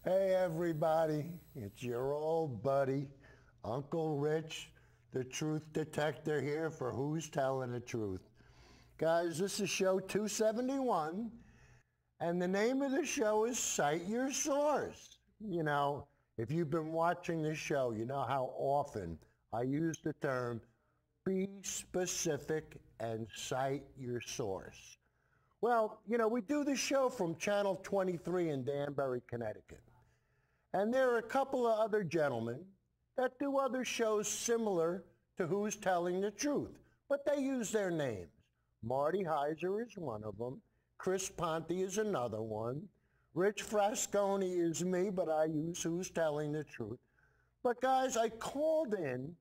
Hey everybody, it's your old buddy, Uncle Rich, the truth detector here for Who's Telling the Truth. Guys, this is show 271, and the name of the show is Cite Your Source. You know, if you've been watching this show, you know how often I use the term be specific and cite your source. Well, you know, we do the show from Channel 23 in Danbury, Connecticut. And there are a couple of other gentlemen that do other shows similar to Who's Telling the Truth, but they use their names. Marty Heiser is one of them. Chris Ponte is another one. Rich Frasconi is me, but I use Who's Telling the Truth. But guys, I called in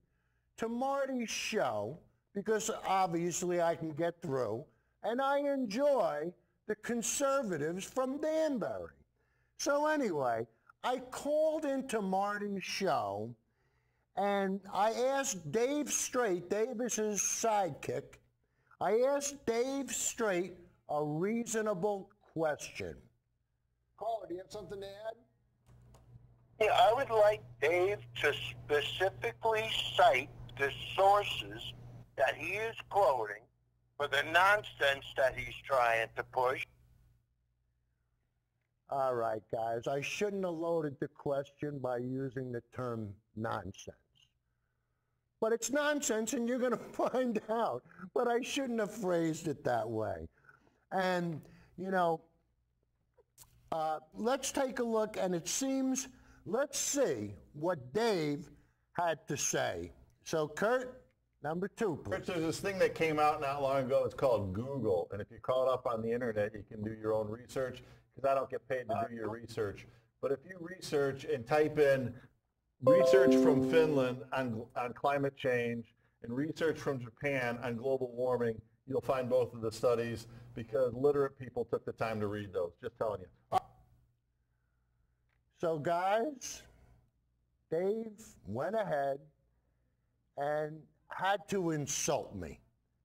to Marty's show because obviously I can get through, and I enjoy the conservatives from Danbury. So anyway, I called into Marty's show and I asked Dave Straight, Dave is his sidekick, I asked Dave Straight a reasonable question. Caller, do you have something to add? Yeah, I would like Dave to specifically cite the sources that he is quoting for the nonsense that he's trying to push. All right, guys, I shouldn't have loaded the question by using the term nonsense. But it's nonsense, and you're going to find out. But I shouldn't have phrased it that way. And, you know, let's take a look, and it seems, let's see what Dave had to say. So, Kurt, number two, please. Rich, there's this thing that came out not long ago. It's called Google. And if you call it up on the internet, you can do your own research, because I don't get paid to do your research. But if you research and type in research from Finland on climate change and research from Japan on global warming, you'll find both of the studies, because literate people took the time to read those. Just telling you. So, guys, Dave went ahead and had to insult me,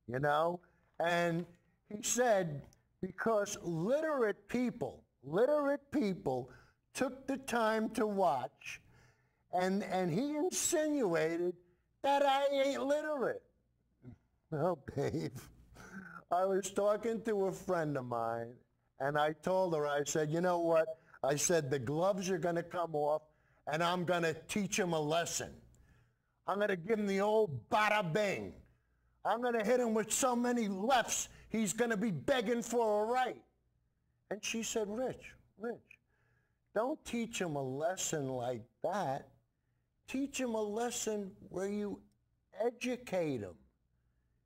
you know? And he said, because literate people took the time to watch, and he insinuated that I ain't literate. Oh, Dave, I was talking to a friend of mine, and I told her, I said, you know what? I said, the gloves are going to come off, and I'm going to teach him a lesson. I'm going to give him the old bada bing. I'm going to hit him with so many lefts, he's going to be begging for a right. And she said, Rich, don't teach him a lesson like that. Teach him a lesson where you educate him.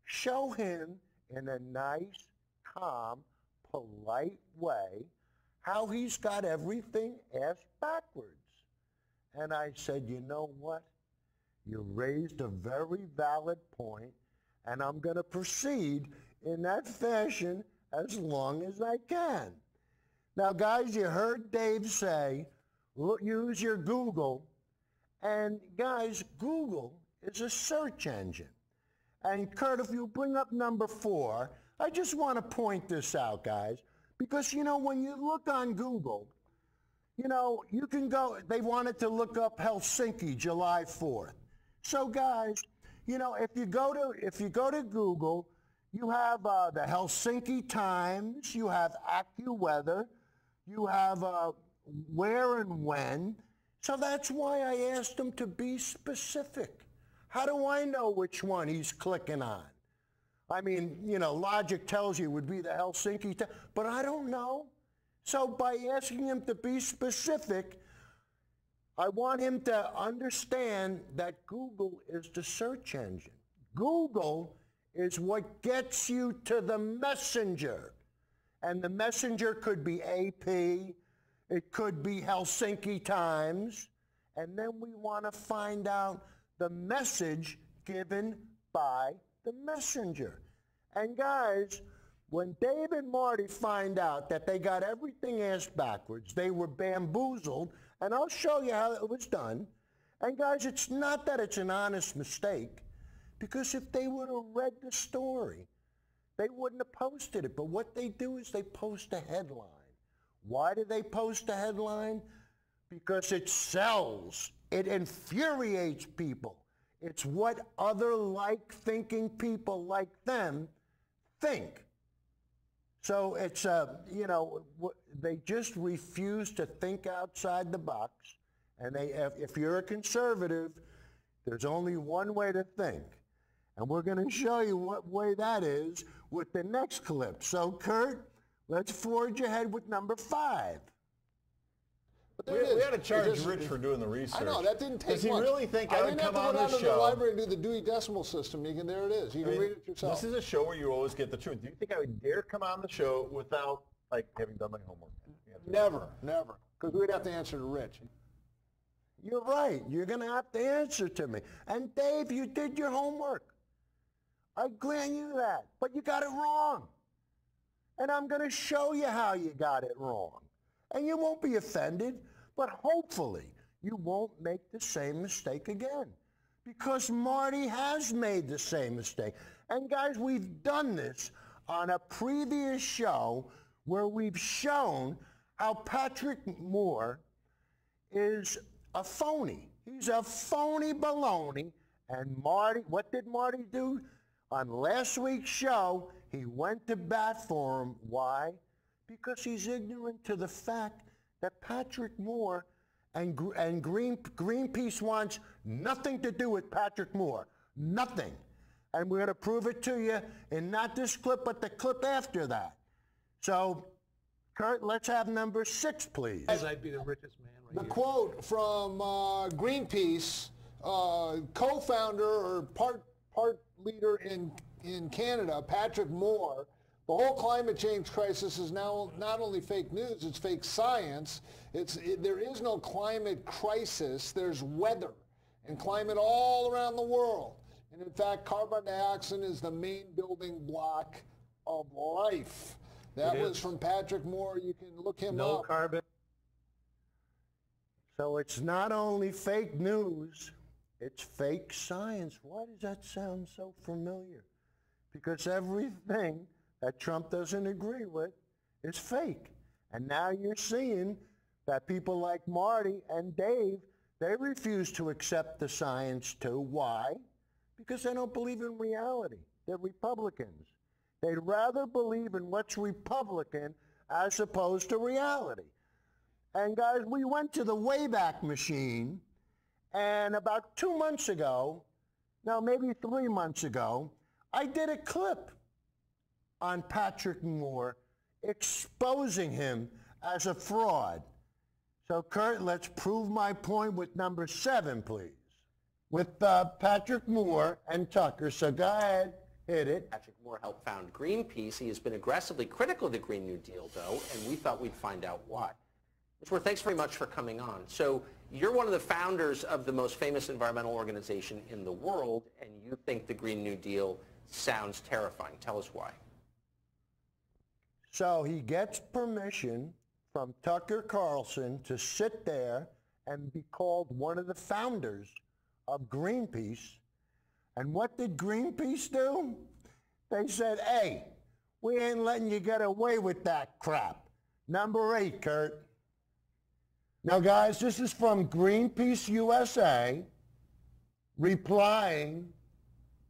Show him in a nice, calm, polite way how he's got everything ass backwards. And I said, you know what? You raised a very valid point, and I'm going to proceed in that fashion as long as I can. Now, guys, you heard Dave say, use your Google. And, guys, Google is a search engine. And, Kurt, if you bring up number 4, I just want to point this out, guys, because, you know, when you look on Google, you know, you can go, they wanted to look up Helsinki, July 4th. So, guys, you know, if you go to Google, you have the Helsinki Times, you have AccuWeather, you have where and when. So that's why I asked him to be specific. How do I know which one he's clicking on? I mean, you know, logic tells you it would be the Helsinki Times, but I don't know. So by asking him to be specific, I want him to understand that Google is the search engine. Google is what gets you to the messenger. And the messenger could be AP, it could be Helsinki Times, and then we want to find out the message given by the messenger. And guys, when Dave and Marty find out that they got everything ass backwards, they were bamboozled, and I'll show you how it was done. And guys, it's not that it's an honest mistake, because if they would have read the story, they wouldn't have posted it. But what they do is they post a headline. Why do they post a headline? because it sells. It infuriates people. It's what other like-thinking people like them think. So it's, you know, they just refuse to think outside the box. And if you're a conservative, there's only one way to think. And we're going to show you what way that is with the next clip. So, Kurt, let's forge ahead with number 5. But we had to charge Rich for doing the research. I know, that didn't take much. Does he really think I would come on this show? I didn't have to go down to the library and do the Dewey Decimal System. You can, there it is. You can read it yourself. This is a show where you always get the truth. Do you think I would dare come on the show without, like, having done my homework? Never, never. Because we'd have to answer to Rich. You're right. You're going to have to answer to me. And, Dave, you did your homework. I grant you that. But you got it wrong. And I'm going to show you how you got it wrong. And you won't be offended, but hopefully you won't make the same mistake again. Because Marty has made the same mistake. And guys, we've done this on a previous show where we've shown how Patrick Moore is a phony. He's a phony baloney. And Marty, what did Marty do? On last week's show, he went to bat for him. Why? Because he's ignorant to the fact that Patrick Moore and Greenpeace wants nothing to do with Patrick Moore. Nothing. And we're going to prove it to you in not this clip, but the clip after that. So, Kurt, let's have number 6, please. I'd be the richest man right The here. quote from Greenpeace, co-founder or part leader in Canada, Patrick Moore. The whole climate change crisis is now not only fake news, it's fake science. There is no climate crisis, there's weather and climate all around the world. And in fact, carbon dioxide is the main building block of life. That was from Patrick Moore. You can look him up. No carbon. So it's not only fake news, it's fake science. Why does that sound so familiar? Because everything that Trump doesn't agree with is fake. And now you're seeing that people like Marty and Dave, they refuse to accept the science too. Why? Because they don't believe in reality. They're Republicans. They'd rather believe in what's Republican as opposed to reality. And guys, we went to the Wayback Machine, and about 2 months ago, no, maybe 3 months ago, I did a clip on Patrick Moore exposing him as a fraud. So, Kurt, let's prove my point with number 7, please. With Patrick Moore and Tucker. So go ahead, hit it. Patrick Moore helped found Greenpeace. He has been aggressively critical of the Green New Deal, though, and we thought we'd find out why. Mr. Moore, thanks very much for coming on. So you're one of the founders of the most famous environmental organization in the world, and you think the Green New Deal sounds terrifying. Tell us why. So he gets permission from Tucker Carlson to sit there and be called one of the founders of Greenpeace. And what did Greenpeace do? They said, hey, we ain't letting you get away with that crap. Number 8, Kurt. Now, guys, this is from Greenpeace USA replying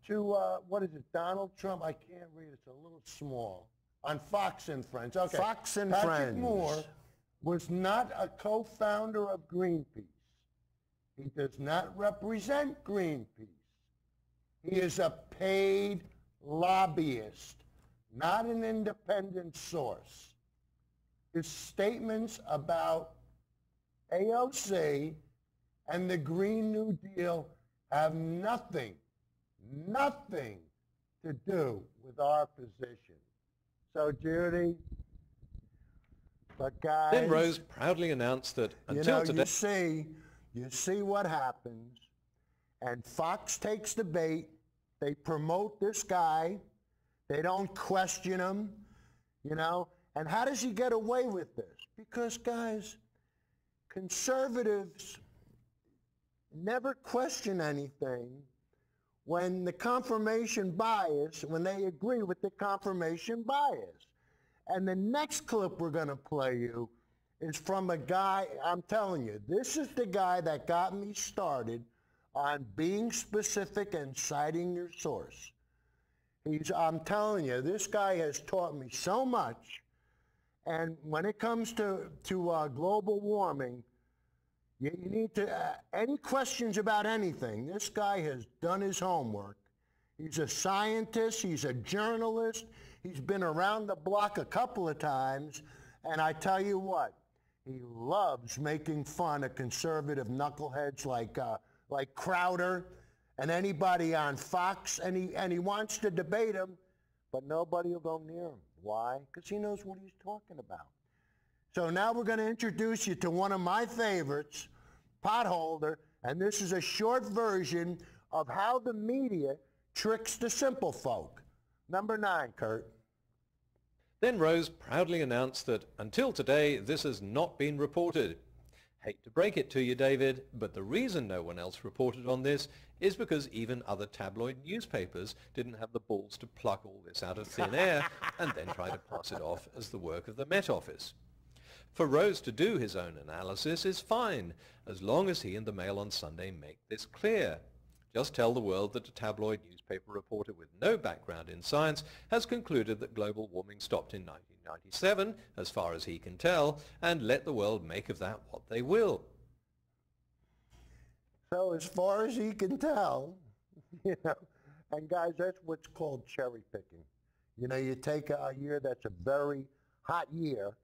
to, what is it, Donald Trump? I can't read, it's a little small. On Fox and Friends. Okay. Fox and Friends. Patrick Moore was not a co-founder of Greenpeace. He does not represent Greenpeace. He is a paid lobbyist, not an independent source. His statements about AOC and the Green New Deal have nothing to do with our position. So, Judy, but guys... Then Rose proudly announced that until today... You see what happens, and Fox takes the bait. They promote this guy. They don't question him, you know. And how does he get away with this? Because, guys, conservatives never question anything when the confirmation bias, when they agree with the confirmation bias. And the next clip we're going to play you is from a guy, I'm telling you, this is the guy that got me started on being specific and citing your source. I'm telling you, this guy has taught me so much. And when it comes to global warming, you need to, any questions about anything, this guy has done his homework. He's a scientist, he's a journalist, he's been around the block a couple of times, and I tell you what, he loves making fun of conservative knuckleheads like Crowder and anybody on Fox, and he wants to debate him, but nobody will go near him. Why? Because he knows what he's talking about. So now we're going to introduce you to one of my favorites, Potholder, and this is a short version of how the media tricks the simple folk. Number 9, Kurt. Then Rose proudly announced that until today, this has not been reported. Hate to break it to you, David, but the reason no one else reported on this is because even other tabloid newspapers didn't have the balls to pluck all this out of thin air and then try to pass it off as the work of the Met Office. For Rose to do his own analysis is fine, as long as he and the Mail on Sunday make this clear. Just tell the world that a tabloid newspaper reporter with no background in science has concluded that global warming stopped in 1997, as far as he can tell, and let the world make of that what they will. So as far as he can tell, you know, and guys, that's what's called cherry picking. You know, you take a year that's a very hot year,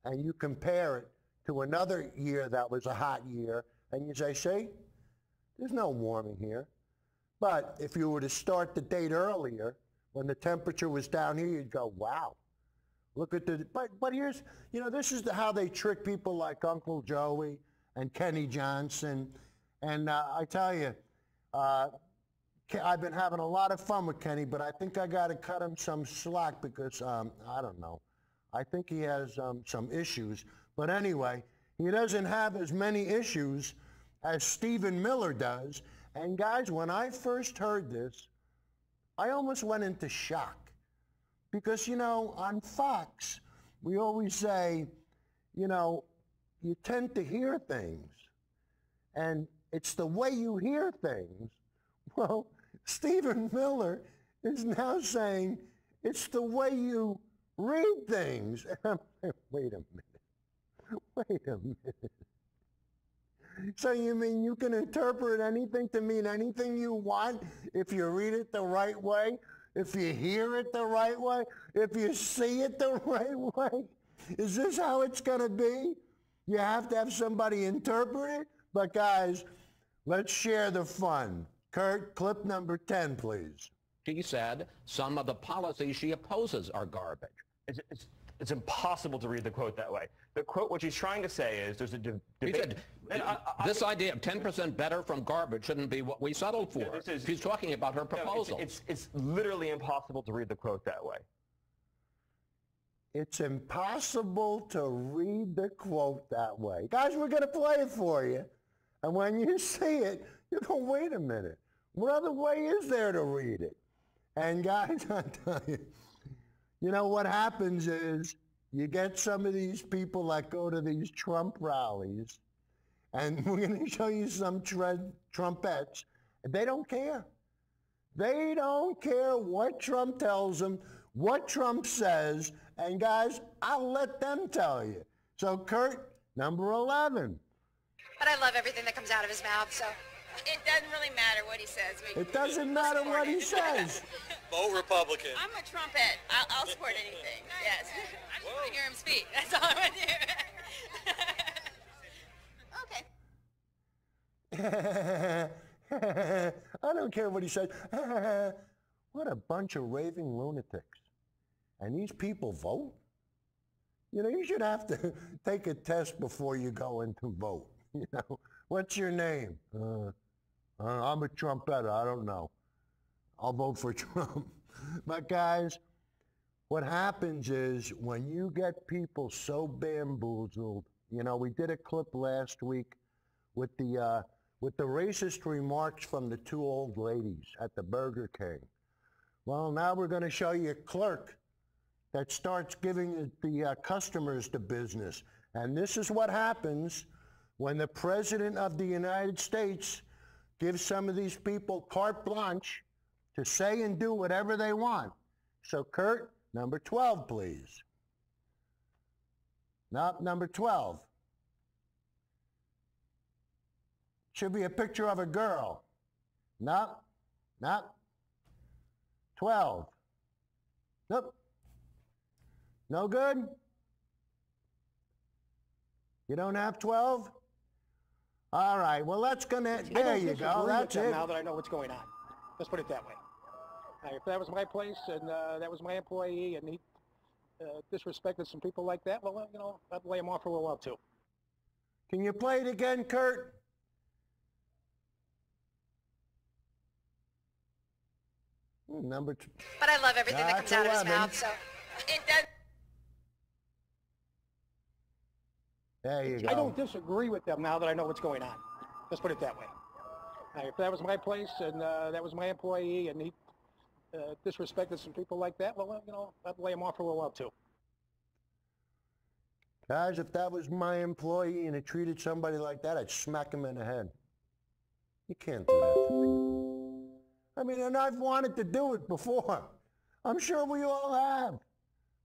and you compare it to another year that was a hot year, and you say, see, there's no warming here. But if you were to start the date earlier, when the temperature was down here, you'd go, wow, look at the, but here's, you know, this is how they trick people like Uncle Joey and Kenny Johnson. And I tell you, I've been having a lot of fun with Kenny, but I think I got to cut him some slack because, I don't know, I think he has some issues. But anyway, he doesn't have as many issues as Stephen Miller does. And guys, when I first heard this, I almost went into shock. Because, you know, on Fox, we always say, you know, you tend to hear things. And it's the way you hear things. Well, Stephen Miller is now saying it's the way you read things. Wait a minute. Wait a minute. So you mean you can interpret anything to mean anything you want if you read it the right way, if you hear it the right way, if you see it the right way? Is this how it's going to be? You have to have somebody interpret it? But guys, let's share the fun. Kurt, clip number 10, please. She said some of the policies she opposes are garbage. It's impossible to read the quote that way. The quote, what she's trying to say is there's a debate. He said, this idea of 10% better from garbage shouldn't be what we settled for. Yeah, she's talking about her proposal. No, it's literally impossible to read the quote that way. It's impossible to read the quote that way. Guys, we're going to play it for you. And when you see it, you go, wait a minute. What other way is there to read it? And guys, I tell you, you know what happens is you get some of these people that go to these Trump rallies, and we're going to show you some Trumpettes, and they don't care. They don't care what Trump tells them, what Trump says, and guys, I'll let them tell you. So Kurt, number 11. But I love everything that comes out of his mouth, so. It doesn't really matter what he says. It doesn't matter what he says. Vote Republican. I'm a trumpet. I'll support anything. Yes. I just want to hear him speak. That's all I want to do. Okay. I don't care what he says. What a bunch of raving lunatics. And these people vote? You know, you should have to take a test before you go in to vote. You know, what's your name? I'm a Trumpetter. I don't know. I'll vote for Trump. But guys, what happens is when you get people so bamboozled, you know, we did a clip last week with the racist remarks from the two old ladies at the Burger King. Well, now we're going to show you a clerk that starts giving the customers the business. And this is what happens when the President of the United States gives some of these people carte blanche to say and do whatever they want. So Kurt, number 12, please. No, number 12. Should be a picture of a girl. No, no. 12. Nope. No good? You don't have 12? All right, well, that's gonna, there you go, that's it. Now that I know what's going on. Let's put it that way. If that was my place and that was my employee and he disrespected some people like that, well, you know, I'd lay him off for a little while too. Can you play it again, Kurt? Number 2. But I love everything that comes out of his 11. mouth, so it does. There you go. I don't disagree with them now that I know what's going on. Let's put it that way. If that was my place and that was my employee and he disrespected some people like that, well, you know, I'd lay him off for a little while too. Guys, if that was my employee and it treated somebody like that, I'd smack him in the head. You can't do that to people. I mean, and I've wanted to do it before. I'm sure we all have.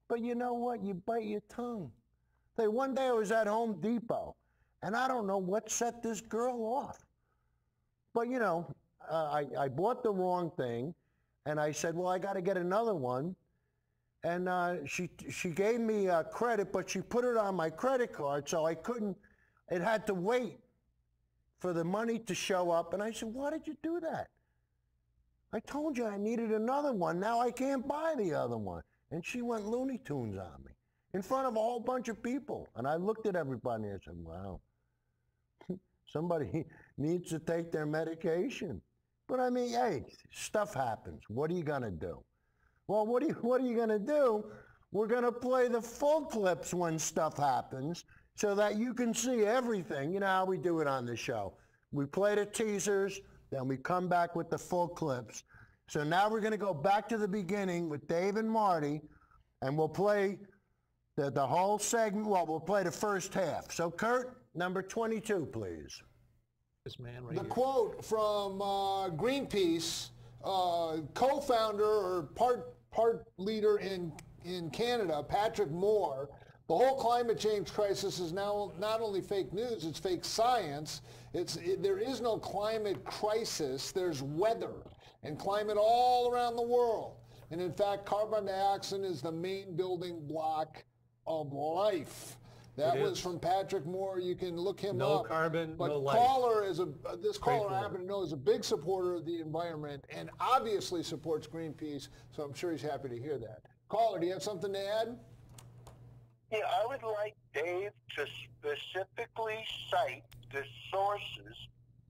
But you know what? You bite your tongue. Say, one day I was at Home Depot, and I don't know what set this girl off. But, you know, I bought the wrong thing, and I said, well, I got to get another one. And she gave me credit, but she put it on my credit card, so I couldn't, it had to wait for the money to show up. And I said, why did you do that? I told you I needed another one. Now I can't buy the other one. And she went Looney Tunes on me in front of a whole bunch of people. And I looked at everybody and I said, wow, somebody needs to take their medication. But I mean, hey, stuff happens. What are you going to do? Well, what are you going to do? We're going to play the full clips when stuff happens so that you can see everything. You know how we do it on the show. We play the teasers, then we come back with the full clips. So now we're going to go back to the beginning with Dave and Marty, and we'll play the whole segment. Well, we'll play the first half. So, Kurt, number 22, please. This man right The here. quote from Greenpeace, co-founder or part leader in Canada, Patrick Moore. The whole climate change crisis is now not only fake news, it's fake science. There is no climate crisis, there's weather and climate all around the world. And in fact, carbon dioxide is the main building block of life. That was from Patrick Moore. You can look him up. No carbon, but no life. This caller I happen to know is a big supporter of the environment and obviously supports Greenpeace, so I'm sure he's happy to hear that. Caller, do you have something to add? Yeah, I would like Dave to specifically cite the sources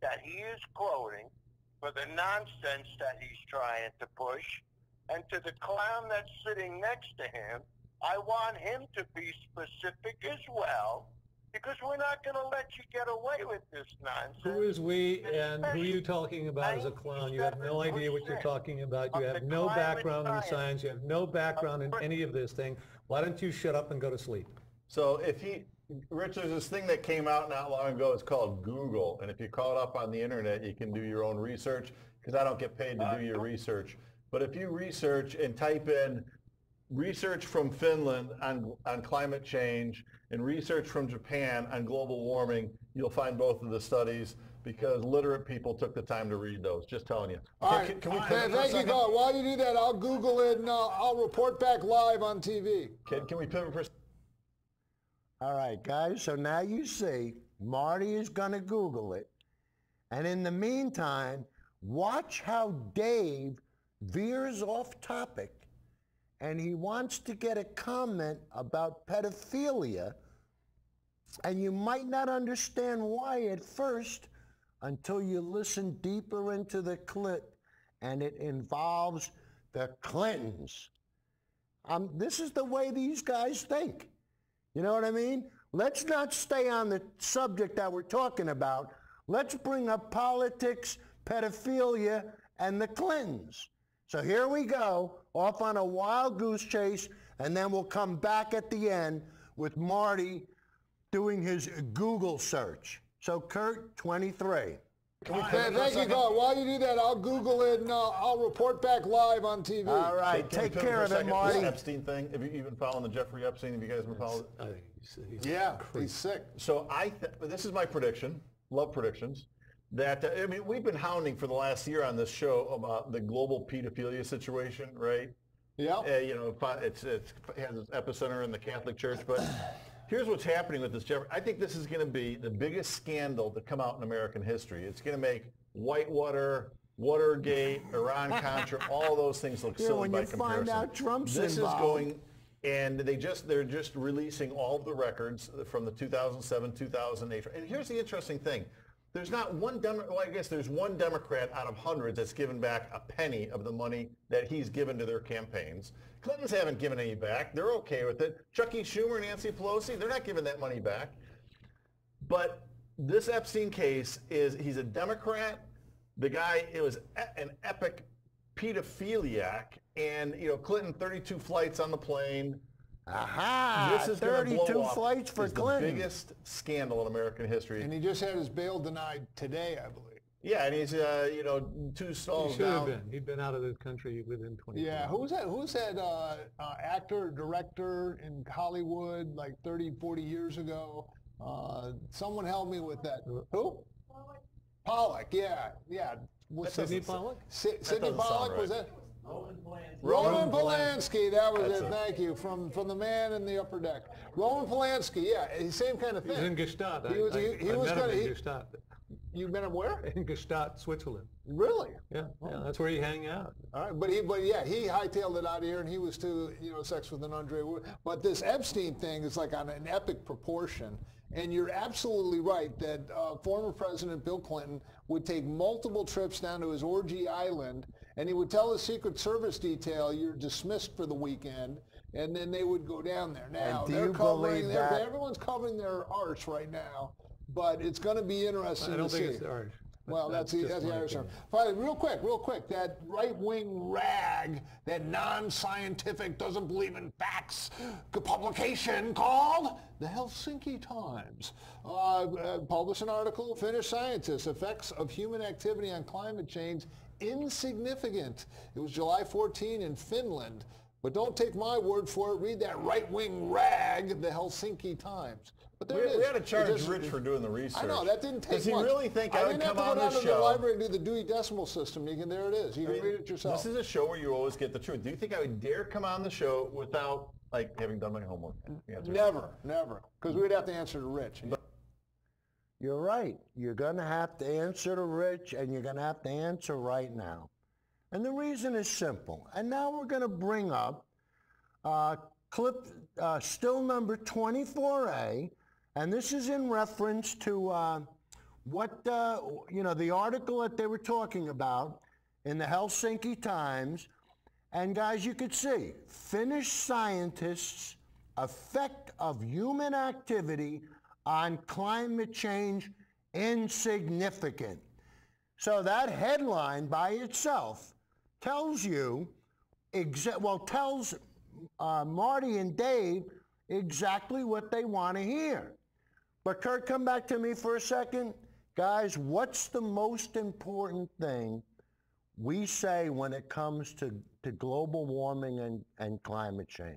that he is quoting for the nonsense that he's trying to push. And to the clown that's sitting next to him, I want him to be specific as well, because we're not going to let you get away with this nonsense. Who is we and who are you talking about as a clown? You have no idea what you're talking about. You have no background in science. You have no background in any of this thing. Why don't you shut up and go to sleep? So Rich, there's this thing that came out not long ago. It's called Google. And if you call it up on the internet, you can do your own research, because I don't get paid to do your research. But if you research and type in research from Finland on climate change and research from Japan on global warming, you'll find both of the studies, because literate people took the time to read those. Just telling you. All right. Can we thank you, God. While you do that, I'll Google it and I'll report back live on TV. Can we pivot for... All right, guys, so now you see Marty is going to Google it. And in the meantime, watch how Dave veers off topic, and he wants to get a comment about pedophilia, and you might not understand why at first until you listen deeper into the clip, and it involves the Clintons. This is the way these guys think. You know what I mean? Let's not stay on the subject that we're talking about. Let's bring up politics, pedophilia, and the Clintons. So here we go, off on a wild goose chase, and then we'll come back at the end with Marty doing his Google search. So Kurt, 23. Thank you, God. While you do that, I'll Google it and I'll report back live on TV. All right, take care of it, Marty. This Epstein thing, have you been following the Jeffrey Epstein? Have you guys been following it? Yeah, he's sick. So this is my prediction, love predictions, that, I mean, we've been hounding for the last year on this show about the global pedophilia situation, right? Yeah. You know, it has its epicenter in the Catholic Church, but here's what's happening with this Jeffrey. I think this is going to be the biggest scandal to come out in American history. It's going to make Whitewater, Watergate, Iran-Contra, all those things look silly by comparison. When you find out Trump's this involved. is going, and they're just releasing all of the records from the 2007, 2008. And here's the interesting thing. There's not one I guess there's one Democrat out of hundreds that's given back a penny of the money that he's given to their campaigns. Clintons haven't given any back. They're okay with it. Chuck E. Schumer and Nancy Pelosi, they're not giving that money back. But this Epstein case he's a Democrat. The guy, it was an epic pedophiliac. And, you know, Clinton, 32 flights on the plane. Aha! This is 32 flights for Clinton. The biggest scandal in American history. And he just had his bail denied today, I believe. Yeah, and he's, you know, 2 stalls He should down. have been. He'd been out of the country within 24 Yeah, hours. who's that actor, director in Hollywood like 30, 40 years ago? Someone help me with that. Who? Pollock, yeah. What's Sidney Pollock? Sidney Pollock, was that? Roman Polanski, that was That's it. it. Thank you. From the Man in the Upper Deck. Roman Polanski, yeah, same kind of He was thing. in Gstaad. He was I met met him he- in Gstaad. You met him where? In Gstaad, Switzerland. Really? Yeah, that's where he hang out. All right, but he hightailed it out of here, and he was to sex with an Andre. But this Epstein thing is like on an epic proportion, and you're absolutely right that former President Bill Clinton would take multiple trips down to his orgy island, and he would tell his Secret Service detail, "You're dismissed for the weekend," and then they would go down there. Now And do you believe that? everyone's covering their arse right now, but it's going to be interesting I don't to think see. it's the Irish. Well, that's the just my Irish term. opinion. Finally, real quick, that right-wing rag, that non-scientific, doesn't believe in facts publication called the Helsinki Times published an article, Finnish scientists, effects of human activity on climate change insignificant. It was July 14 in Finland. But don't take my word for it. Read that right-wing rag, the Helsinki Times. But there it is. We had to charge Rich for doing the research. I know, that didn't take much. Does he really think I would come on didn't have to this go down to the show? library and do the Dewey Decimal System. There it is. You can read it yourself. This is a show where you always get the truth. Do you think I would dare come on the show without having done my homework? Never. Because we would have to answer to Rich. You're right. You're going to have to answer to Rich, and you're going to have to answer right now. And the reason is simple. And now we're going to bring up clip still number 24A, and this is in reference to the article that they were talking about in the Helsinki Times. And guys, you could see Finnish scientists' effect of human activity on climate change insignificant. So that headline by itself tells you, tells Marty and Dave exactly what they want to hear. But Kurt, come back to me for a second. Guys, what's the most important thing we say when it comes to global warming and climate change?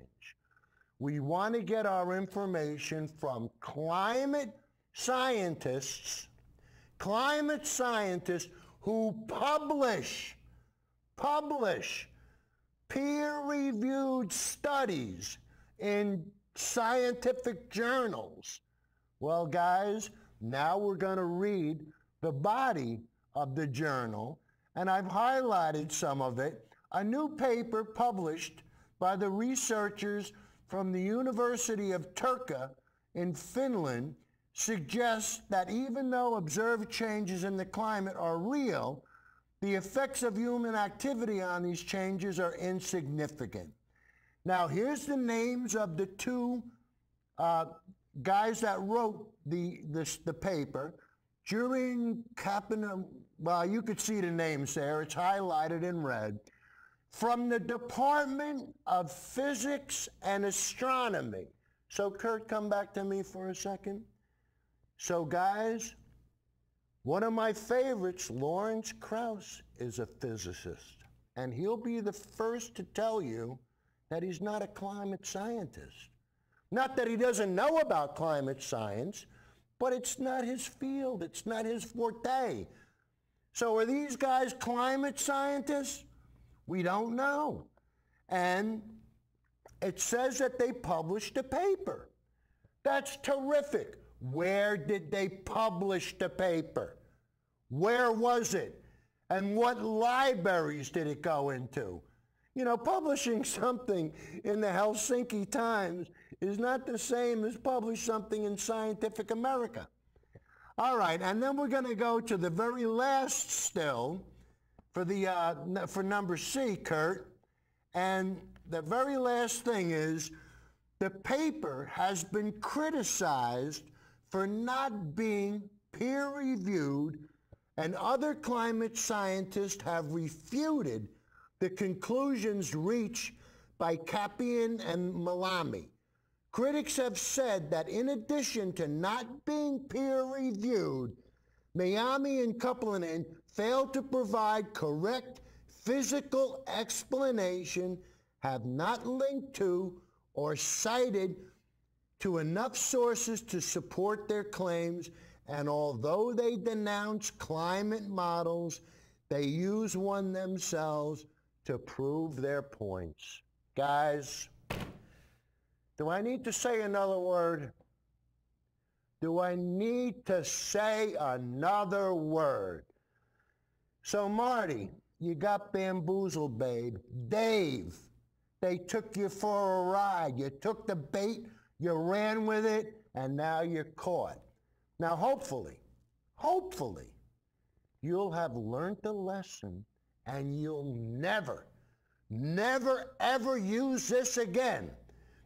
We want to get our information from climate scientists who publish peer-reviewed studies in scientific journals. Well, guys, now we're going to read the body of the journal, and I've highlighted some of it. A new paper published by the researchers from the University of Turku in Finland suggests that even though observed changes in the climate are real, the effects of human activity on these changes are insignificant. Now, here's the names of the two guys that wrote the paper. During Kapina, well, you could see the names there. It's highlighted in red. From the Department of Physics and Astronomy. So Kurt, come back to me for a second. So guys, one of my favorites, Lawrence Krauss, is a physicist. And he'll be the first to tell you that he's not a climate scientist. Not that he doesn't know about climate science, but it's not his field. It's not his forte. So are these guys climate scientists? We don't know. And it says that they published a paper. That's terrific. Where did they publish the paper? Where was it? And what libraries did it go into? You know, publishing something in the Helsinki Times is not the same as publish something in Scientific America. All right, and then we're going to go to the very last still for number C, Kurt. And the very last thing is the paper has been criticized for not being peer-reviewed, and other climate scientists have refuted the conclusions reached by Kappian and Malami. Critics have said that in addition to not being peer-reviewed, Malami and Kappian failed to provide correct physical explanation, have not linked to or cited to enough sources to support their claims, and although they denounce climate models, they use one themselves to prove their points. Guys, do I need to say another word? Do I need to say another word? So Marty, you got bamboozled, babe. Dave, they took you for a ride. You took the bait, you ran with it, and now you're caught. Now hopefully, you'll have learned the lesson and you'll never, ever use this again.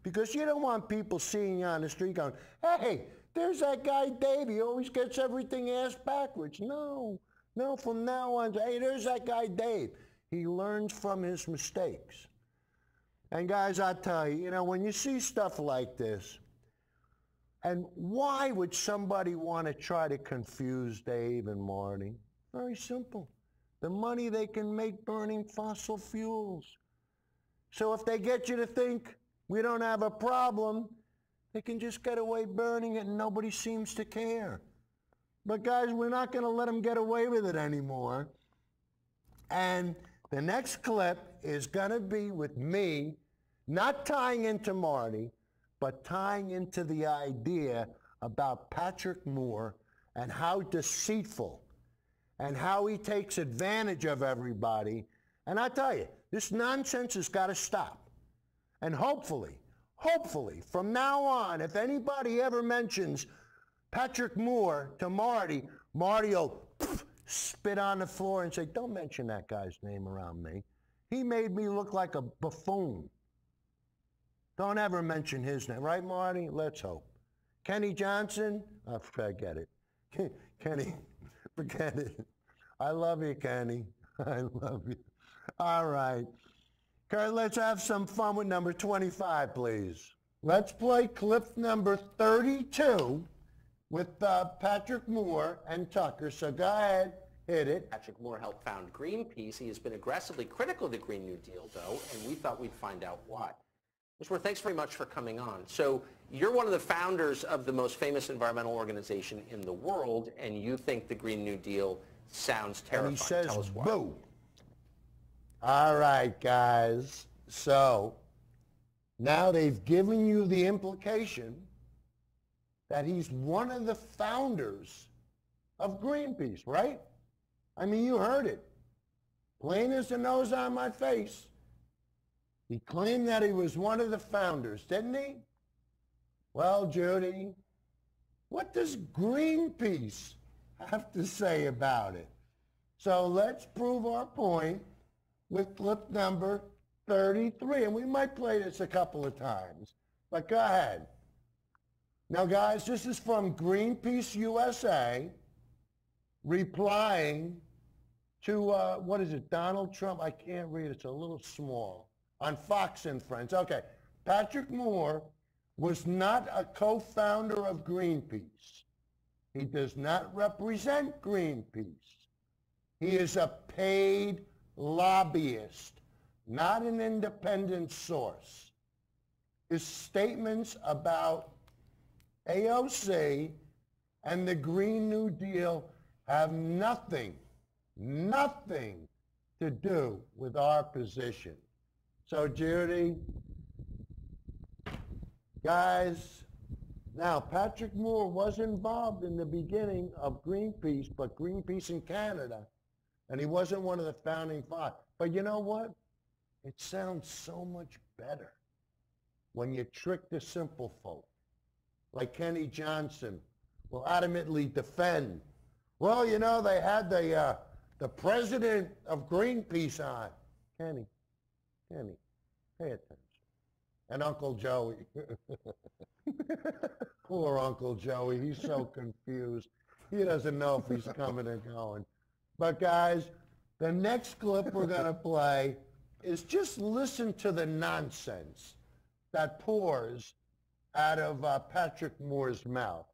Because you don't want people seeing you on the street going, hey, there's that guy Dave, he always gets everything ass backwards. No, from now on, hey, there's that guy Dave. He learns from his mistakes. And guys, I tell you, you know, when you see stuff like this, and why would somebody want to try to confuse Dave and Marty? Very simple. The money they can make burning fossil fuels. So if they get you to think we don't have a problem, they can just get away burning it and nobody seems to care. But guys, we're not going to let them get away with it anymore. And the next clip is going to be with me, not tying into Marty, but tying into the idea about Patrick Moore and how deceitful and how he takes advantage of everybody. And I tell you, this nonsense has got to stop. And hopefully, from now on, if anybody ever mentions Patrick Moore to Marty, Marty will spit on the floor and say, don't mention that guy's name around me. He made me look like a buffoon. Don't ever mention his name. Right, Marty? Let's hope. Kenny Johnson? Oh, forget it. Kenny, forget it. I love you, Kenny. I love you. All right. Kurt, let's have some fun with number 25, please. Let's play clip number 32 with Patrick Moore and Tucker. So go ahead, hit it. Patrick Moore helped found Greenpeace. He has been aggressively critical of the Green New Deal, though, and we thought we'd find out why. Mr. Moore, thanks very much for coming on. So you're one of the founders of the most famous environmental organization in the world, and you think the Green New Deal sounds terrifying. And he says, tell us why. boo. All right, guys. So now they've given you the implication that he's one of the founders of Greenpeace, right? I mean, you heard it. Plain as the nose on my face. He claimed that he was one of the founders, didn't he? Well, Judy, what does Greenpeace have to say about it? So let's prove our point with clip number 33. And we might play this a couple of times, but go ahead. Now, guys, this is from Greenpeace USA replying to, what is it, Donald Trump? I can't read it. It's a little small. On Fox and Friends. Okay. Patrick Moore was not a co-founder of Greenpeace. He does not represent Greenpeace. He is a paid lobbyist, not an independent source. His statements about AOC and the Green New Deal have nothing to do with our position. So Judy, guys, now Patrick Moore was involved in the beginning of Greenpeace, but Greenpeace in Canada, and he wasn't one of the founding five. But you know what? It sounds so much better when you trick the simple folk, like Kenny Johnson will adamantly defend. Well, you know, they had the president of Greenpeace on. Kenny, pay attention. And Uncle Joey. Poor Uncle Joey, he's so confused. He doesn't know if he's coming or going. But guys, the next clip we're going to play is just listen to the nonsense that pours out of Patrick Moore's mouth.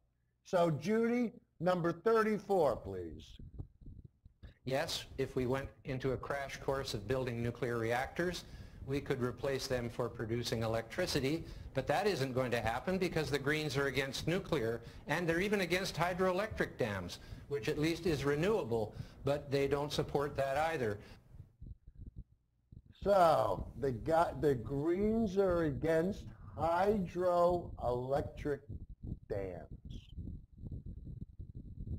So Judy, number 34, please. Yes, if we went into a crash course of building nuclear reactors, we could replace them for producing electricity, but that isn't going to happen because the Greens are against nuclear, and they're even against hydroelectric dams, which at least is renewable, but they don't support that either. So the Greens are against hydroelectric dams.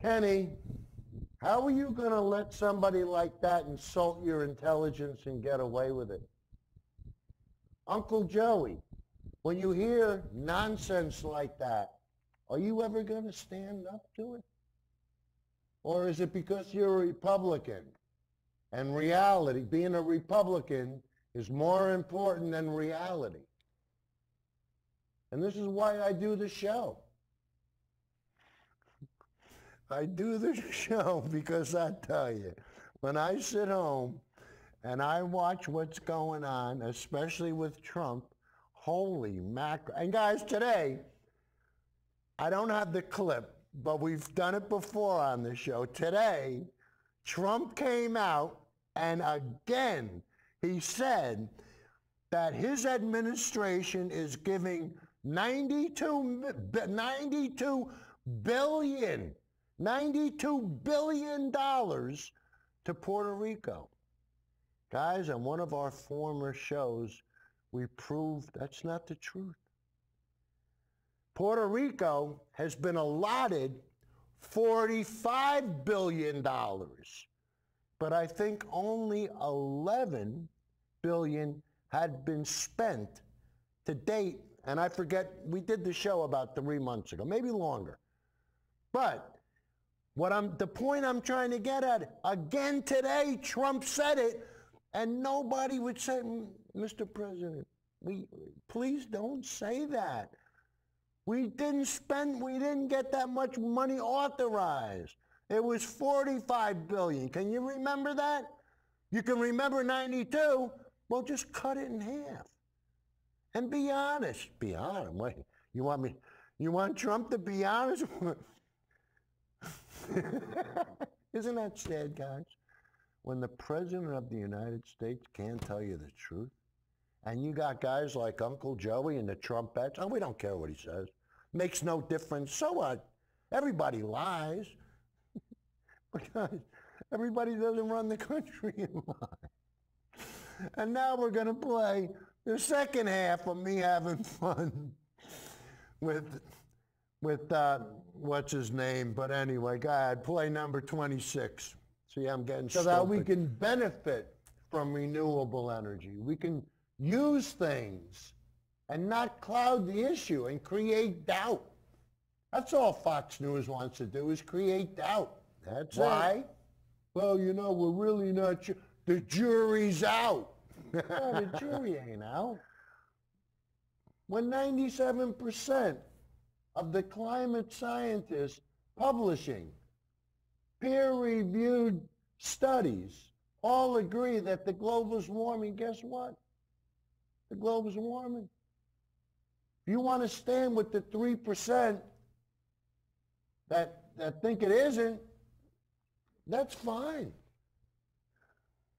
Kenny, how are you going to let somebody like that insult your intelligence and get away with it? Uncle Joey, when you hear nonsense like that, are you ever going to stand up to it? Or is it because you're a Republican and reality, being a Republican, is more important than reality? And this is why I do the show. I do the show because I tell you, when I sit home and I watch what's going on, especially with Trump, holy mackerel. And guys, today, I don't have the clip, but we've done it before on the show. Today, Trump came out and again, he said that his administration is giving $92 billion to Puerto Rico. Guys, on one of our former shows, we proved that's not the truth. Puerto Rico has been allotted $45 billion, but I think only $11 billion had been spent to date, and I forget, we did the show about 3 months ago, maybe longer. But the point I'm trying to get at, again today, Trump said it, and nobody would say, Mr. President, please don't say that. We didn't get that much money authorized. It was $45 billion. Can you remember that? You can remember 92. Well, just cut it in half. And be honest. Be honest. Wait, you want Trump to be honest? Isn't that sad, guys? When the President of the United States can't tell you the truth, and you got guys like Uncle Joey and the Trumpettes, oh, we don't care what he says. Makes no difference. So what? Everybody lies. But guys, everybody doesn't run the country in lie. And now we're going to play the second half of me having fun with what's his name? But anyway, go ahead, play number 26. See, I'm getting so that we can benefit from renewable energy. We can use things and not cloud the issue and create doubt. That's all Fox News wants to do, is create doubt. That's why. Well, you know, we're really not sure. The jury's out. No, the jury ain't out. When 97% of the climate scientists publishing peer-reviewed studies all agree that the globe is warming, guess what? The globe is warming. If you want to stand with the 3% that think it isn't, that's fine.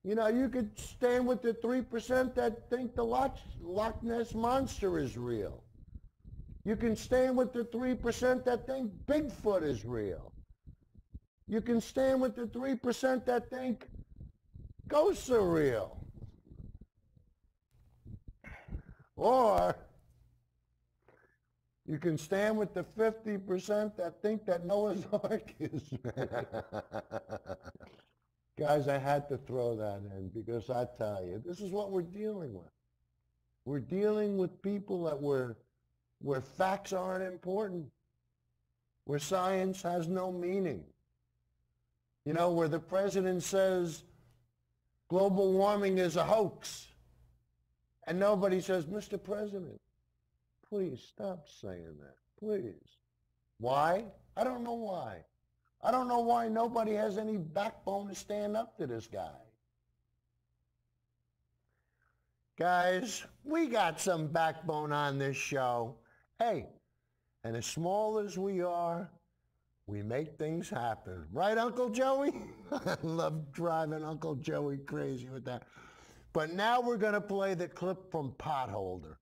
You know, you could stand with the 3% that think the Loch Ness Monster is real. You can stand with the 3% that think Bigfoot is real. You can stand with the 3% that think ghosts are real. Or you can stand with the 50% that think that Noah's Ark is. Guys, I had to throw that in because I tell you, this is what we're dealing with. We're dealing with people that where facts aren't important, where science has no meaning. You know, where the president says global warming is a hoax, and nobody says, Mr. President, please stop saying that, please. Why? I don't know why. I don't know why nobody has any backbone to stand up to this guy. Guys, we got some backbone on this show. Hey, and as small as we are, we make things happen. Right, Uncle Joey? I love driving Uncle Joey crazy with that. But now we're going to play the clip from Potholder.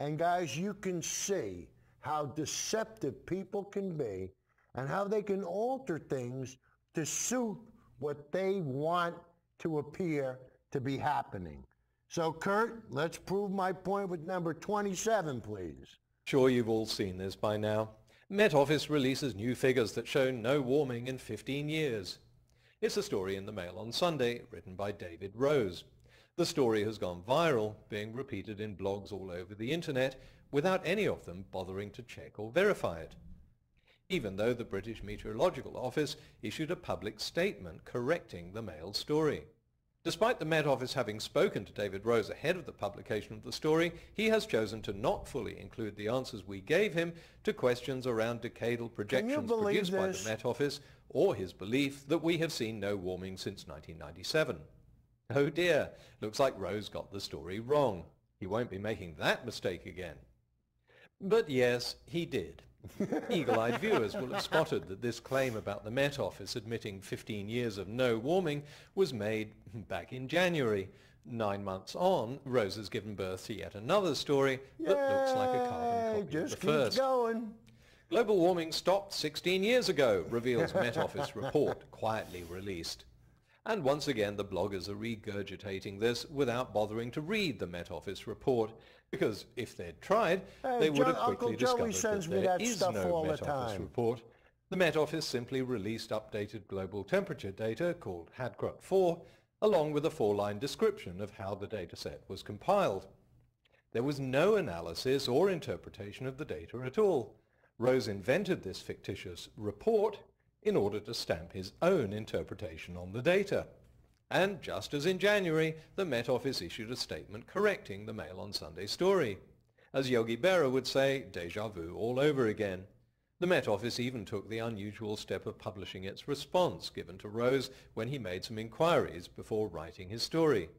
And guys, you can see how deceptive people can be and how they can alter things to suit what they want to appear to be happening. So, Kurt, let's prove my point with number 27, please. Sure, you've all seen this by now. Met Office releases new figures that show no warming in 15 years. It's a story in the Mail on Sunday, written by David Rose. The story has gone viral, being repeated in blogs all over the internet, without any of them bothering to check or verify it. Even though the British Meteorological Office issued a public statement correcting the Mail's story. Despite the Met Office having spoken to David Rose ahead of the publication of the story, he has chosen to not fully include the answers we gave him to questions around decadal projections produced by the Met Office or his belief that we have seen no warming since 1997. Oh dear, looks like Rose got the story wrong. He won't be making that mistake again. But yes, he did. Eagle-eyed viewers will have spotted that this claim about the Met Office admitting 15 years of no warming was made back in January. 9 months on, Rose has given birth to yet another story that looks like a carbon copy of the first. Going. Global warming stopped 16 years ago, reveals Met Office report, quietly released. And once again, the bloggers are regurgitating this without bothering to read the Met Office report, because if they'd tried, they would have quickly discovered that there is no Met Office report. The Met Office simply released updated global temperature data called HADCRUT 4, along with a 4-line description of how the dataset was compiled. There was no analysis or interpretation of the data at all. Rose invented this fictitious report in order to stamp his own interpretation on the data. And just as in January, the Met Office issued a statement correcting the Mail on Sunday story. As Yogi Berra would say, déjà vu all over again. The Met Office even took the unusual step of publishing its response given to Rose when he made some inquiries before writing his story.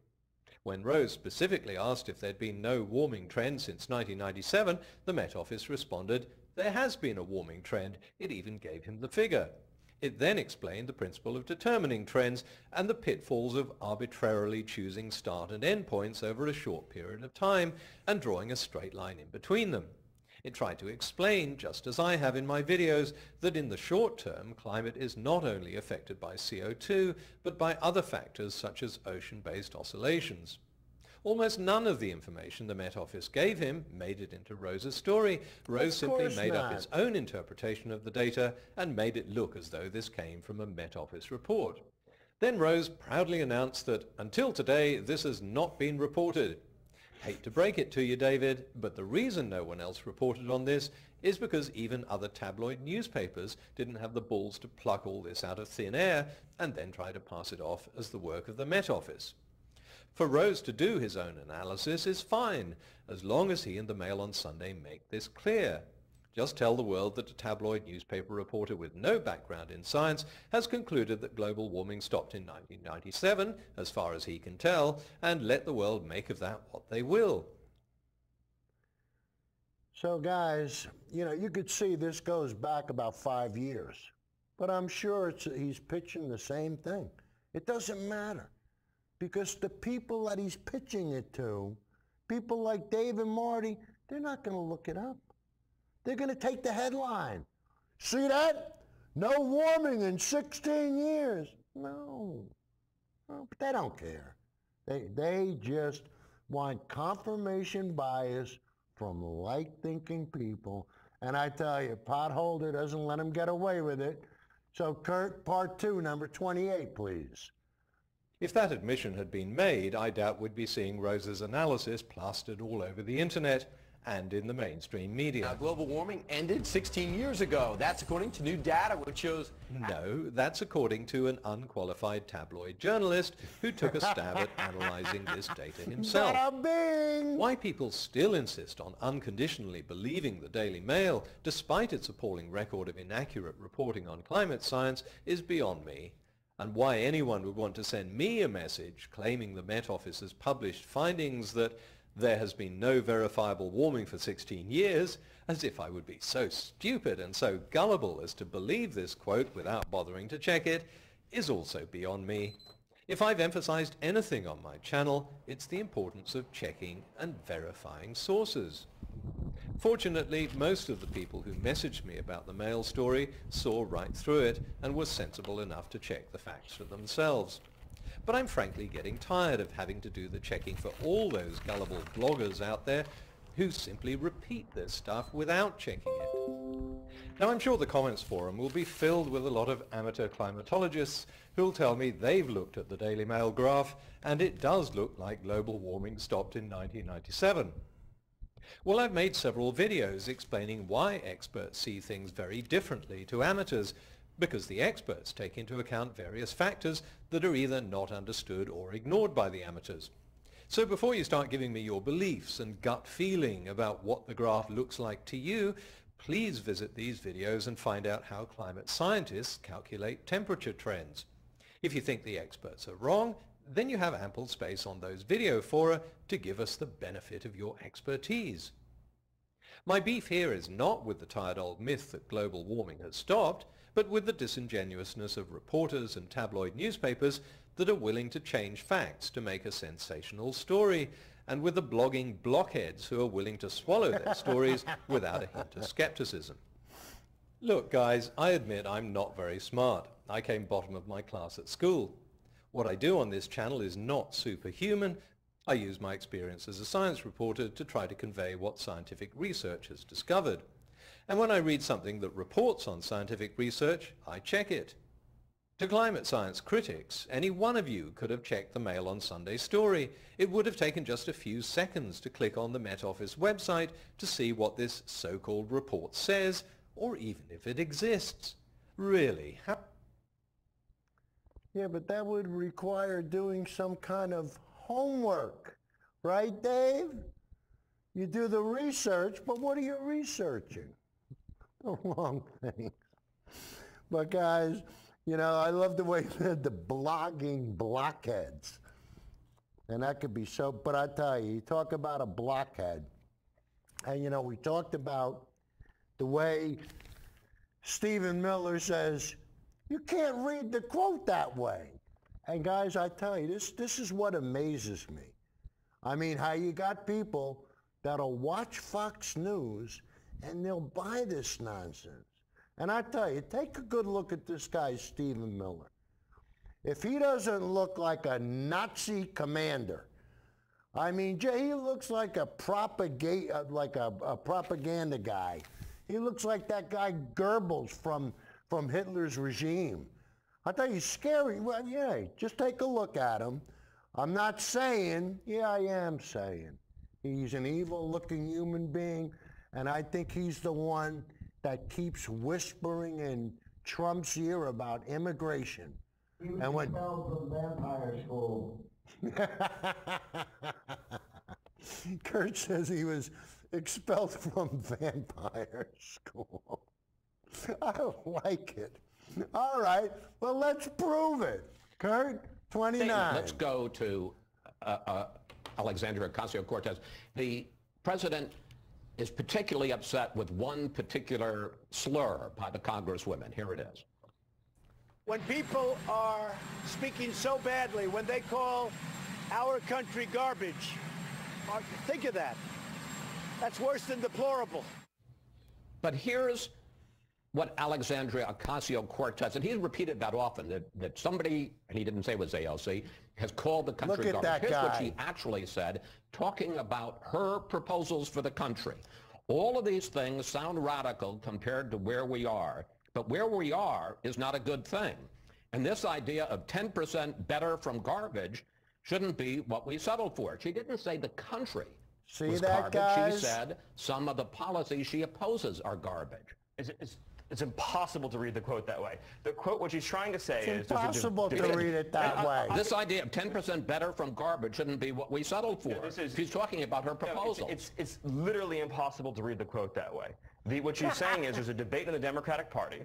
When Rose specifically asked if there'd been no warming trend since 1997, the Met Office responded, "There has been a warming trend." It even gave him the figure. It then explained the principle of determining trends and the pitfalls of arbitrarily choosing start and end points over a short period of time and drawing a straight line in between them. It tried to explain, just as I have in my videos, that in the short term, climate is not only affected by CO2, but by other factors such as ocean-based oscillations. Almost none of the information the Met Office gave him made it into Rose's story. Rose simply made up his own interpretation of the data and made it look as though this came from a Met Office report. Then Rose proudly announced that, until today, this has not been reported. Hate to break it to you, David, but the reason no one else reported on this is because even other tabloid newspapers didn't have the balls to pluck all this out of thin air and then try to pass it off as the work of the Met Office. For Rose to do his own analysis is fine, as long as he and the Mail on Sunday make this clear. Just tell the world that a tabloid newspaper reporter with no background in science has concluded that global warming stopped in 1997, as far as he can tell, and let the world make of that what they will. So guys, you know, you could see this goes back about 5 years, but I'm sure he's pitching the same thing. It doesn't matter, because the people that he's pitching it to, people like Dave and Marty, they're not going to look it up. They're going to take the headline. See that? No warming in 16 years. No, but they don't care. They just want confirmation bias from light-thinking people. And I tell you, Potholder doesn't let them get away with it. So Kurt, part 2, number 28, please. If that admission had been made, I doubt we'd be seeing Rose's analysis plastered all over the internet and in the mainstream media. Global warming ended 16 years ago. That's according to new data which shows... No, that's according to an unqualified tabloid journalist who took a stab at analyzing this data himself. Bada bing! Why people still insist on unconditionally believing the Daily Mail, despite its appalling record of inaccurate reporting on climate science, is beyond me. And why anyone would want to send me a message claiming the Met Office has published findings that there has been no verifiable warming for 16 years, as if I would be so stupid and so gullible as to believe this quote without bothering to check it, is also beyond me. If I've emphasized anything on my channel, it's the importance of checking and verifying sources. Fortunately, most of the people who messaged me about the Mail story saw right through it and were sensible enough to check the facts for themselves. But I'm frankly getting tired of having to do the checking for all those gullible bloggers out there who simply repeat this stuff without checking it. Now, I'm sure the comments forum will be filled with a lot of amateur climatologists who'll tell me they've looked at the Daily Mail graph and it does look like global warming stopped in 1997. Well, I've made several videos explaining why experts see things very differently to amateurs, because the experts take into account various factors that are either not understood or ignored by the amateurs. So before you start giving me your beliefs and gut feeling about what the graph looks like to you, please visit these videos and find out how climate scientists calculate temperature trends. If you think the experts are wrong, then you have ample space on those video fora to give us the benefit of your expertise. My beef here is not with the tired old myth that global warming has stopped, but with the disingenuousness of reporters and tabloid newspapers that are willing to change facts to make a sensational story, and with the blogging blockheads who are willing to swallow their stories without a hint of skepticism. Look, guys, I admit I'm not very smart. I came bottom of my class at school. What I do on this channel is not superhuman. I use my experience as a science reporter to try to convey what scientific research has discovered. And when I read something that reports on scientific research, I check it. To climate science critics, any one of you could have checked the Mail on Sunday story. It would have taken just a few seconds to click on the Met Office website to see what this so-called report says, or even if it exists. Really, how... Yeah, but that would require doing some kind of homework, right, Dave? You do the research, but what are you researching? The wrong thing. But guys, you know, I love the way the blogging blockheads. And that could be so, but I tell you, you talk about a blockhead. And you know, we talked about the way Stephen Miller says, you can't read the quote that way. And guys, I tell you, this is what amazes me. I mean, how you got people that'll watch Fox News and they'll buy this nonsense. And I tell you, take a good look at this guy, Stephen Miller. If he doesn't look like a Nazi commander, I mean, he looks like a propaganda guy. He looks like that guy Goebbels from Hitler's regime. I tell you, he's scary. Well, yeah, just take a look at him. I'm not saying, yeah, I am saying, he's an evil-looking human being, and I think he's the one that keeps whispering in Trump's ear about immigration. He was expelled from vampire school. Kurt says he was expelled from vampire school. I don't like it. All right, well, let's prove it. Kurt, 29. Let's go to Alexandria Ocasio-Cortez. The president is particularly upset with one particular slur by the congresswomen. Here it is. When people are speaking so badly, when they call our country garbage, think of that. That's worse than deplorable. But here's what Alexandria Ocasio-Cortez, and he's repeated that often, that somebody, and he didn't say it was AOC, has called the country garbage. Here's what she actually said, talking about her proposals for the country. All of these things sound radical compared to where we are, but where we are is not a good thing. And this idea of 10% better from garbage shouldn't be what we settled for. She didn't say the country was garbage. Guys? She said some of the policies she opposes are garbage. It's impossible to read the quote that way. The quote, what she's trying to say is... It's impossible to read it that way. This idea of 10% better from garbage shouldn't be what we settled for. She's talking about her proposal. It's literally impossible to read the quote that way. What she's saying is there's a debate in the Democratic Party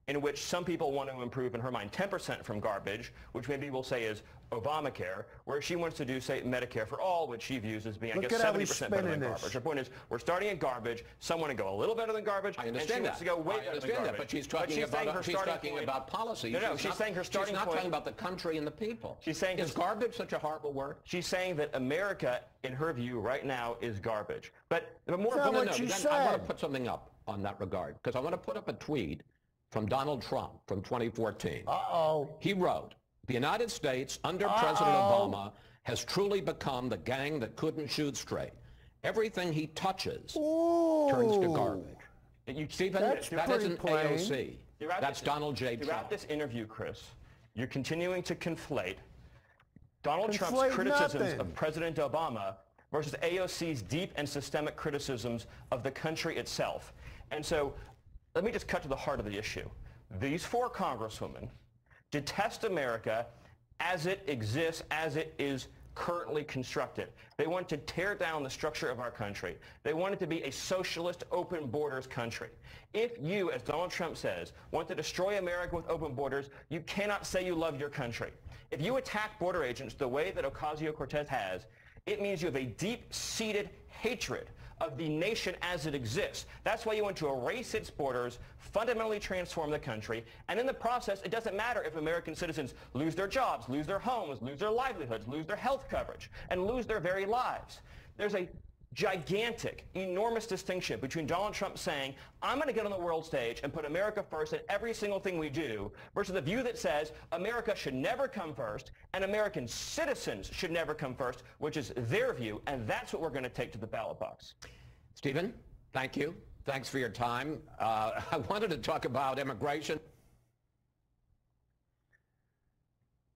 in which some people want to improve, in her mind, 10% from garbage, which maybe we'll say is Obamacare, where she wants to do, say, Medicare for all, which she views as being, I guess, 70% better than garbage. Her point is, we're starting at garbage. Some want to go a little better than garbage. I understand and she wants to go way better than garbage. But she's talking about policy. No, she's saying her starting point. She's not talking about the country and the people. She's saying, is garbage such a horrible word? She's saying that America, in her view, right now, is garbage. But more I want to put something up on that regard, because I want to put up a tweet from Donald Trump from 2014. He wrote, the United States under President Obama has truly become the gang that couldn't shoot straight. Everything he touches turns to garbage. Stephen, that isn't AOC. That's Donald J. Trump. Throughout this interview, Chris, you're continuing to conflate Donald Trump's criticisms of President Obama versus AOC's deep and systemic criticisms of the country itself. And so let me just cut to the heart of the issue. These four congresswomen detest America as it exists, as it is currently constructed. They want to tear down the structure of our country. They want it to be a socialist, open borders country. If you, as Donald Trump says, want to destroy America with open borders, you cannot say you love your country. If you attack border agents the way that Ocasio-Cortez has, it means you have a deep-seated hatred of the nation as it exists. That's why you want to erase its borders, fundamentally transform the country, and in the process, it doesn't matter if American citizens lose their jobs, lose their homes, lose their livelihoods, lose their health coverage, and lose their very lives. There's a gigantic, enormous distinction between Donald Trump saying, I'm going to get on the world stage and put America first in every single thing we do, versus the view that says America should never come first and American citizens should never come first, which is their view, and that's what we're going to take to the ballot box. Stephen, thank you. Thanks for your time. I wanted to talk about immigration.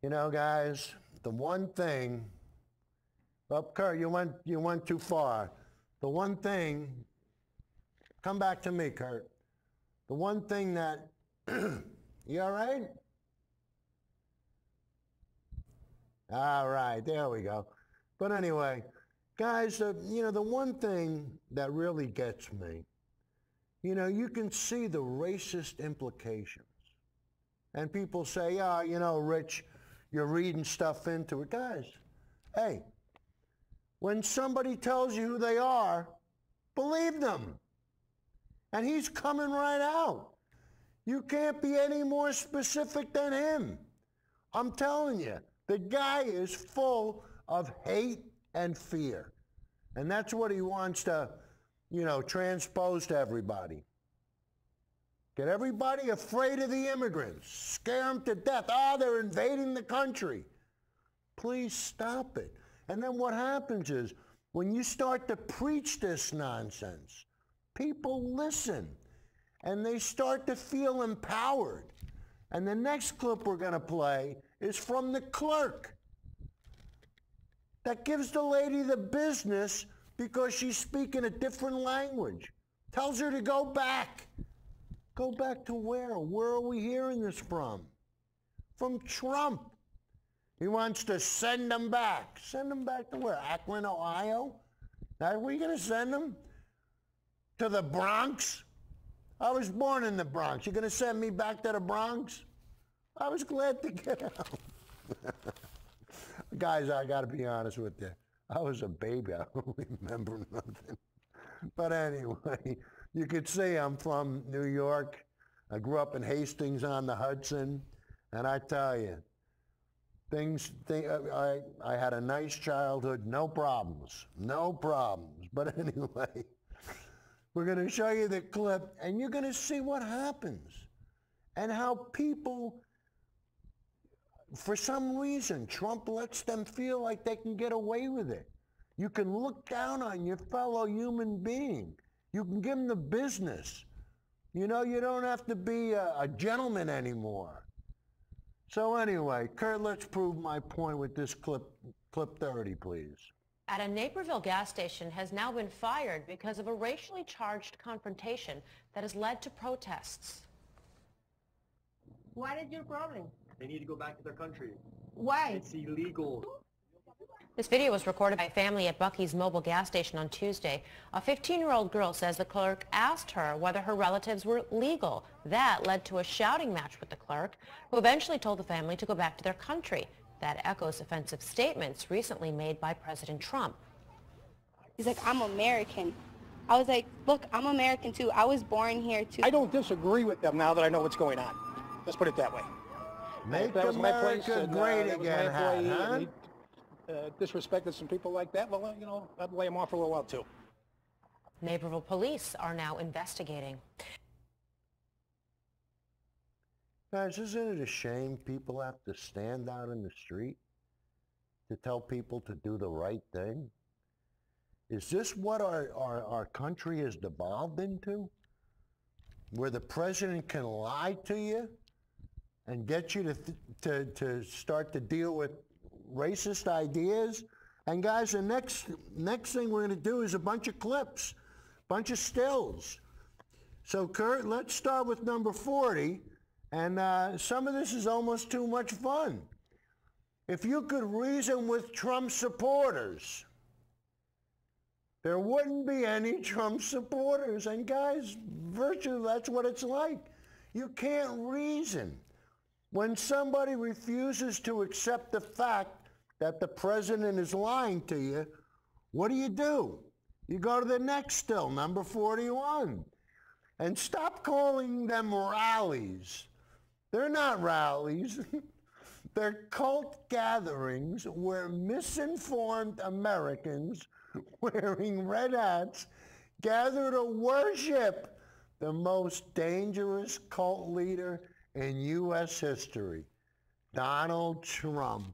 You know, guys, the one thing... Well, Kurt, you went too far. The one thing, come back to me, Kurt. The one thing that, you all right? All right, there we go. But anyway, guys, you know, the one thing that really gets me, you know, you can see the racist implications. And people say, oh, you know, Rich, you're reading stuff into it. Guys, hey, when somebody tells you who they are, believe them. And he's coming right out. You can't be any more specific than him. I'm telling you, the guy is full of hate and fear. And that's what he wants to, you know, transpose to everybody. Get everybody afraid of the immigrants. Scare them to death. Oh, they're invading the country. Please stop it. And then what happens is, when you start to preach this nonsense, people listen, and they start to feel empowered. And the next clip we're going to play is from the clerk that gives the lady the business because she's speaking a different language. Tells her to go back. Go back to where? Where are we hearing this from? From Trump. He wants to send them back. Send them back to where? Akron, Ohio? Are we going to send them to the Bronx? I was born in the Bronx. You're going to send me back to the Bronx? I was glad to get out. Guys, I got to be honest with you. I was a baby. I don't remember nothing. But anyway, you could see I'm from New York. I grew up in Hastings on the Hudson, and I tell you, I had a nice childhood, no problems. But anyway, we're going to show you the clip, and you're going to see what happens and how people, for some reason, Trump lets them feel like they can get away with it. You can look down on your fellow human being. You can give them the business. You know, you don't have to be a gentleman anymore. So anyway, Kurt, let's prove my point with this clip 30, please. At a Naperville gas station has now been fired because of a racially charged confrontation that has led to protests. What is your problem? They need to go back to their country. Why? It's illegal. This video was recorded by a family at Buc-ee's mobile gas station on Tuesday. A 15-year-old girl says the clerk asked her whether her relatives were legal. That led to a shouting match with the clerk, who eventually told the family to go back to their country. That echoes offensive statements recently made by President Trump. He's like, I'm American. I was like, look, I'm American too. I was born here too. I don't disagree with them now that I know what's going on. Let's put it that way. Make that was my America place, and, great that was again, my employee, huh? and he disrespected some people like that. Well, you know, I'd lay him off for a little while too. Naperville police are now investigating. Guys, isn't it a shame people have to stand out in the street to tell people to do the right thing? Is this what our country has devolved into? Where the president can lie to you and get you to start to deal with racist ideas? And guys, the next thing we're going to do is a bunch of clips, bunch of stills. So Kurt, let's start with number 40. And some of this is almost too much fun. If you could reason with Trump supporters, there wouldn't be any Trump supporters. And guys, virtually that's what it's like. You can't reason. When somebody refuses to accept the fact that the president is lying to you, what do? You go to the next still, number 41. And stop calling them rallies. They're not rallies. They're cult gatherings where misinformed Americans wearing red hats gather to worship the most dangerous cult leader in U.S. history, Donald Trump.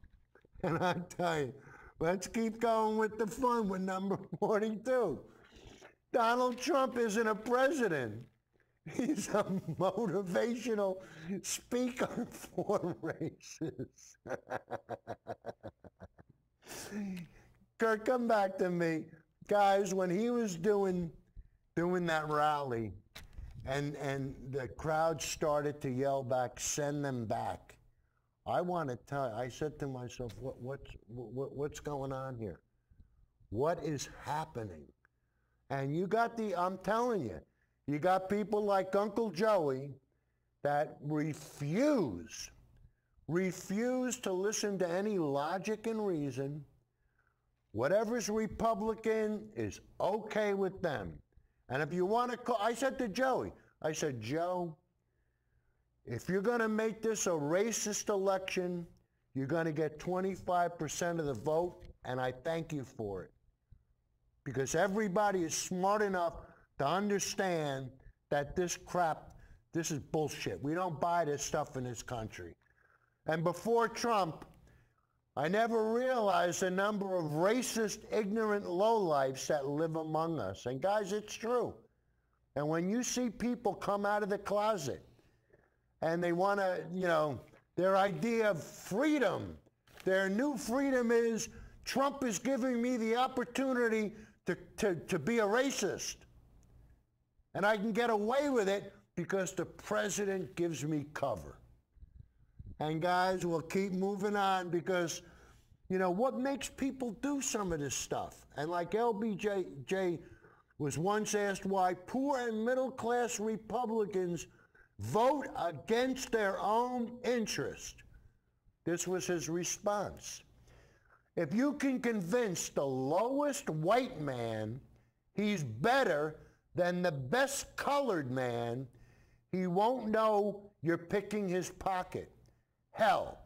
And I tell you, let's keep going with the fun with number 42. Donald Trump isn't a president. He's a motivational speaker for racists. Kurt, come back to me. Guys, when he was doing that rally and the crowd started to yell back, send them back, I want to tell you, I said to myself, what's going on here? What is happening? And you got I'm telling you, you got people like Uncle Joey that refuse to listen to any logic and reason. Whatever's Republican is okay with them. And if you want to call, I said to Joey, I said, Joe, if you're going to make this a racist election, you're going to get 25% of the vote, and I thank you for it. Because everybody is smart enough to understand that this is bullshit. We don't buy this stuff in this country. And before Trump, I never realized the number of racist, ignorant lowlifes that live among us. And guys, it's true. And when you see people come out of the closet and they want to, their idea of freedom, their new freedom is Trump is giving me the opportunity to be a racist. And I can get away with it because the president gives me cover. And guys, we'll keep moving on because, what makes people do some of this stuff? And like LBJ was once asked why poor and middle-class Republicans vote against their own interest. This was his response. If you can convince the lowest white man He's better than the best colored man. He won't know you're picking his pocket. Hell,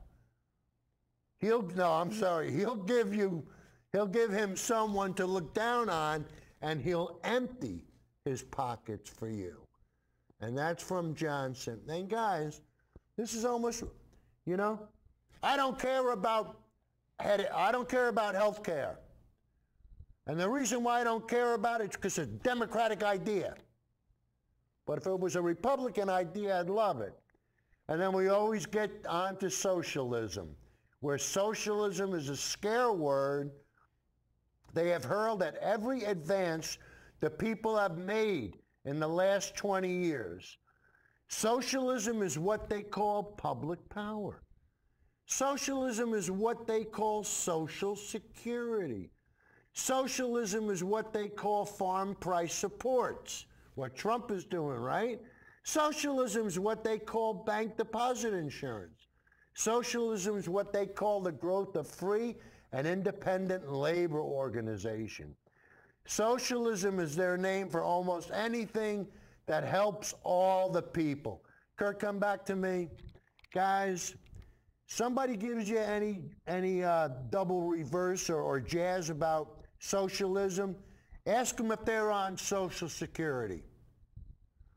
he'll give him someone to look down on, and he'll empty his pockets for you. And that's from Johnson. And guys, this is almost, you know, I don't care about health care. And the reason why I don't care about it is because it's a Democratic idea. But if it was a Republican idea, I'd love it. And then we always get on to socialism, where socialism is a scare word they have hurled at every advance the people have made in the last 20 years. Socialism is what they call public power. Socialism is what they call Social Security. Socialism is what they call farm price supports, what Trump is doing, right? Socialism is what they call bank deposit insurance. Socialism is what they call the growth of free and independent labor organization. Socialism is their name for almost anything that helps all the people. Kurt, come back to me. Guys, somebody gives you any double reverse or jazz about socialism, ask them if they're on Social Security.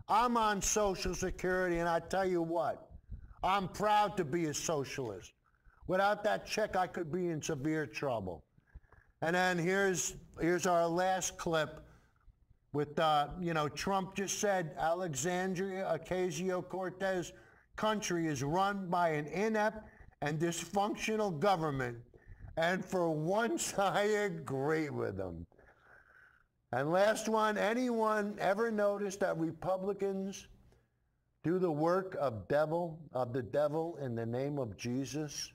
I'm on Social Security, and I tell you what, I'm proud to be a socialist. Without that check, I could be in severe trouble. And then here's our last clip with, Trump just said Alexandria Ocasio-Cortez country is run by an inept and dysfunctional government. And for once, I agree with him. And last one, anyone ever noticed that Republicans do the work of the devil in the name of Jesus?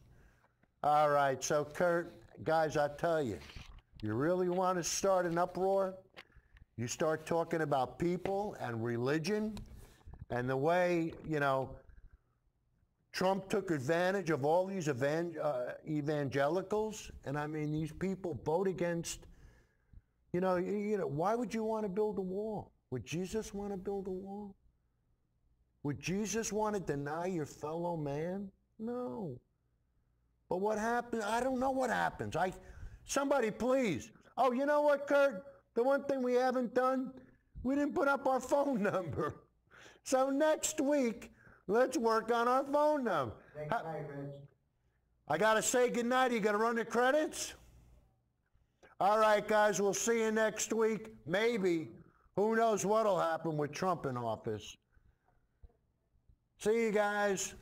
All right, so Kurt, guys, I tell you, you really want to start an uproar? You start talking about people and religion and the way, Trump took advantage of all these evangelicals, and I mean, these people vote against, why would you want to build a wall? Would Jesus want to build a wall? Would Jesus want to deny your fellow man? No. But what happens? I don't know what happens. Somebody please. Oh, you know what, Kurt? The one thing we haven't done, we didn't put up our phone number. So next week, let's work on our phone number. Thanks, Rich. I got to say goodnight. You got to run the credits? All right, guys, we'll see you next week. Maybe. Who knows what will happen with Trump in office. See you guys.